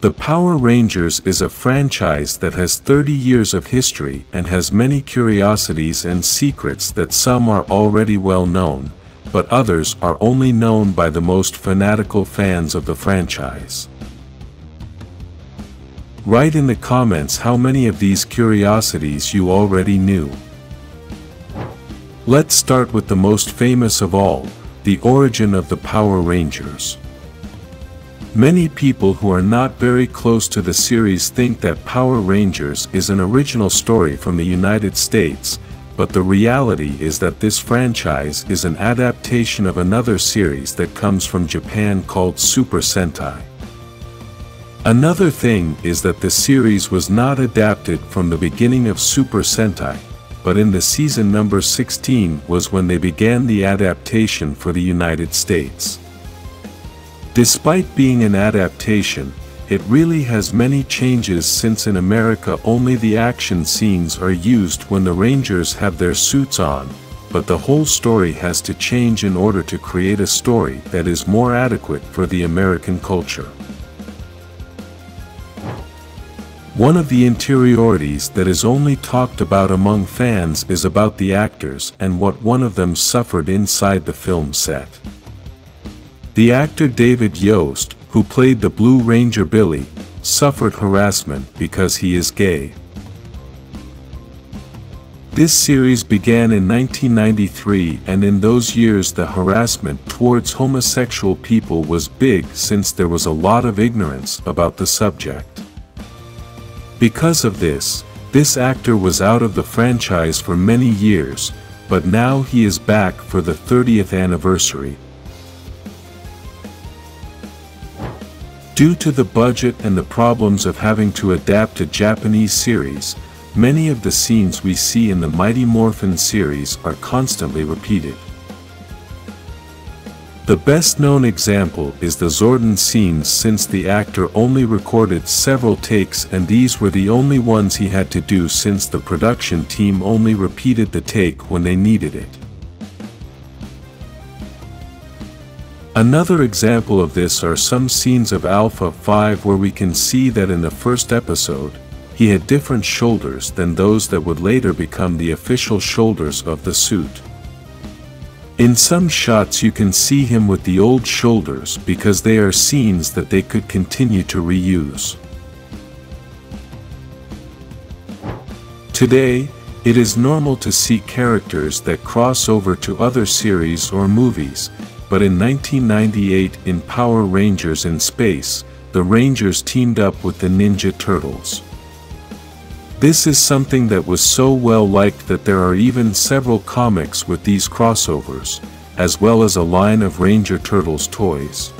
The Power Rangers is a franchise that has 30 years of history and has many curiosities and secrets that some are already well known, but others are only known by the most fanatical fans of the franchise. Write in the comments how many of these curiosities you already knew. Let's start with the most famous of all, the origin of the Power Rangers. Many people who are not very close to the series think that Power Rangers is an original story from the United States, but the reality is that this franchise is an adaptation of another series that comes from Japan called Super Sentai. Another thing is that the series was not adapted from the beginning of Super Sentai, but in the season number 16 was when they began the adaptation for the United States. Despite being an adaptation, it really has many changes since in America only the action scenes are used when the Rangers have their suits on, but the whole story has to change in order to create a story that is more adequate for the American culture. One of the interiorities that is only talked about among fans is about the actors and what one of them suffered inside the film set. The actor David Yost, who played the Blue Ranger Billy, suffered harassment because he is gay. This series began in 1993, and in those years the harassment towards homosexual people was big since there was a lot of ignorance about the subject. Because of this actor was out of the franchise for many years, but now he is back for the 30th anniversary. Due to the budget and the problems of having to adapt a Japanese series, many of the scenes we see in the Mighty Morphin series are constantly repeated. The best-known example is the Zordon scenes, since the actor only recorded several takes and these were the only ones he had to do since the production team only repeated the take when they needed it. Another example of this are some scenes of Alpha 5 where we can see that in the first episode, he had different shoulders than those that would later become the official shoulders of the suit. In some shots you can see him with the old shoulders because they are scenes that they could continue to reuse. Today, it is normal to see characters that cross over to other series or movies, but in 1998 in Power Rangers in Space, the Rangers teamed up with the Ninja Turtles. This is something that was so well liked that there are even several comics with these crossovers, as well as a line of Ranger Turtles toys.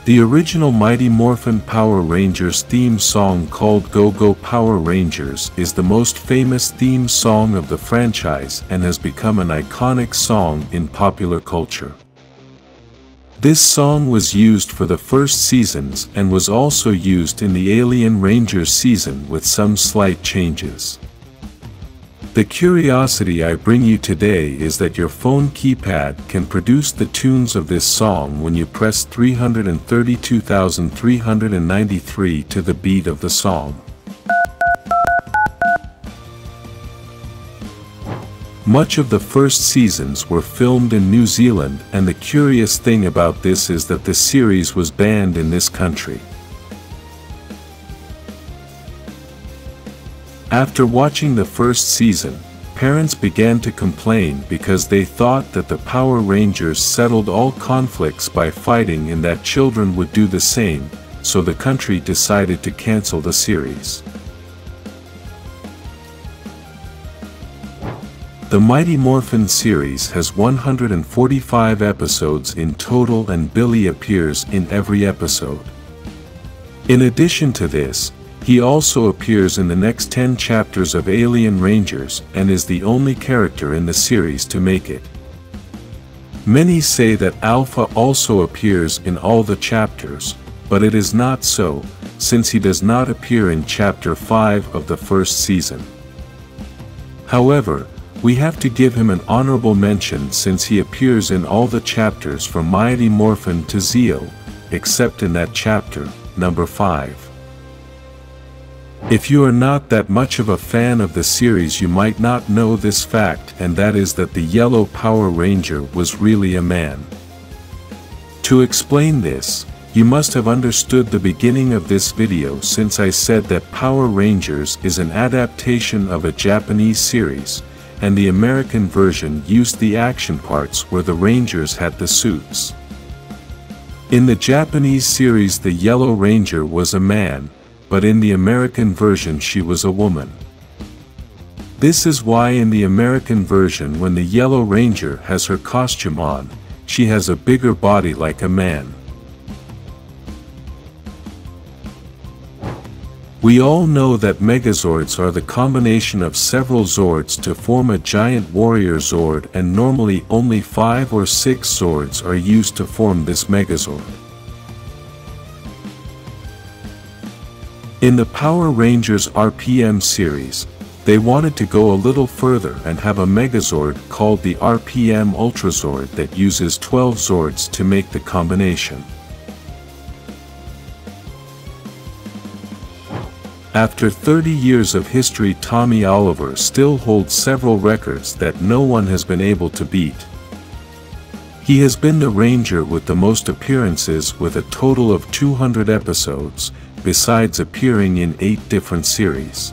The original Mighty Morphin Power Rangers theme song called Go Go Power Rangers is the most famous theme song of the franchise and has become an iconic song in popular culture. This song was used for the first seasons and was also used in the Alien Rangers season with some slight changes. The curiosity I bring you today is that your phone keypad can produce the tunes of this song when you press 332,393 to the beat of the song. Much of the first seasons were filmed in New Zealand, and the curious thing about this is that the series was banned in this country. After watching the first season, parents began to complain because they thought that the Power Rangers settled all conflicts by fighting and that children would do the same, so the country decided to cancel the series. The Mighty Morphin series has 145 episodes in total and Billy appears in every episode. In addition to this, he also appears in the next 10 chapters of Alien Rangers and is the only character in the series to make it. Many say that Alpha also appears in all the chapters, but it is not so, since he does not appear in Chapter 5 of the first season. However, we have to give him an honorable mention since he appears in all the chapters from Mighty Morphin to Zeo, except in that chapter, number 5. If you are not that much of a fan of the series, you might not know this fact, and that is that the yellow Power Ranger was really a man. To explain this, you must have understood the beginning of this video, since I said that Power Rangers is an adaptation of a Japanese series, and the American version used the action parts where the Rangers had the suits. In the Japanese series, the Yellow Ranger was a man, but in the American version she was a woman. This is why in the American version, when the Yellow Ranger has her costume on, she has a bigger body like a man. We all know that Megazords are the combination of several Zords to form a giant warrior Zord, and normally only 5 or 6 Zords are used to form this Megazord. In the Power Rangers RPM series, they wanted to go a little further and have a Megazord called the RPM Ultrazord that uses 12 Zords to make the combination. After 30 years of history, Tommy Oliver still holds several records that no one has been able to beat. He has been the Ranger with the most appearances, with a total of 200 episodes, besides appearing in 8 different series.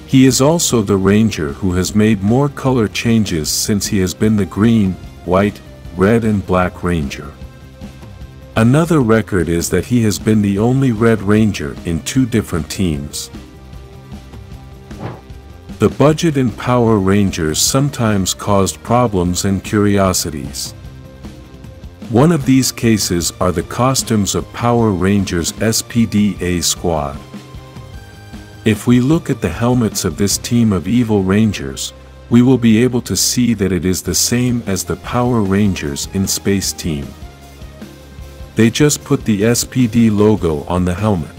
He is also the Ranger who has made more color changes, since he has been the green, white, red and black Ranger. Another record is that he has been the only Red Ranger in 2 different teams. The budget in Power Rangers sometimes caused problems and curiosities. One of these cases are the costumes of Power Rangers SPDA Squad. If we look at the helmets of this team of evil Rangers, we will be able to see that it is the same as the Power Rangers in Space Team. They just put the SPD logo on the helmet.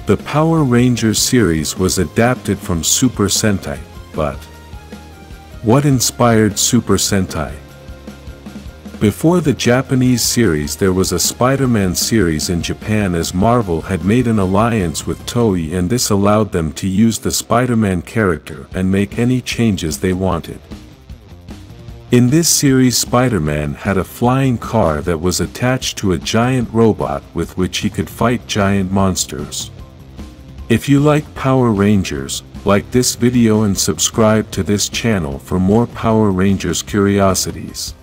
The Power Rangers series was adapted from Super Sentai, but what inspired Super Sentai? Before the Japanese series, there was a Spider-Man series in Japan, as Marvel had made an alliance with Toei, and this allowed them to use the Spider-Man character and make any changes they wanted. In this series, Spider-Man had a flying car that was attached to a giant robot with which he could fight giant monsters. If you like Power Rangers, like this video and subscribe to this channel for more Power Rangers curiosities.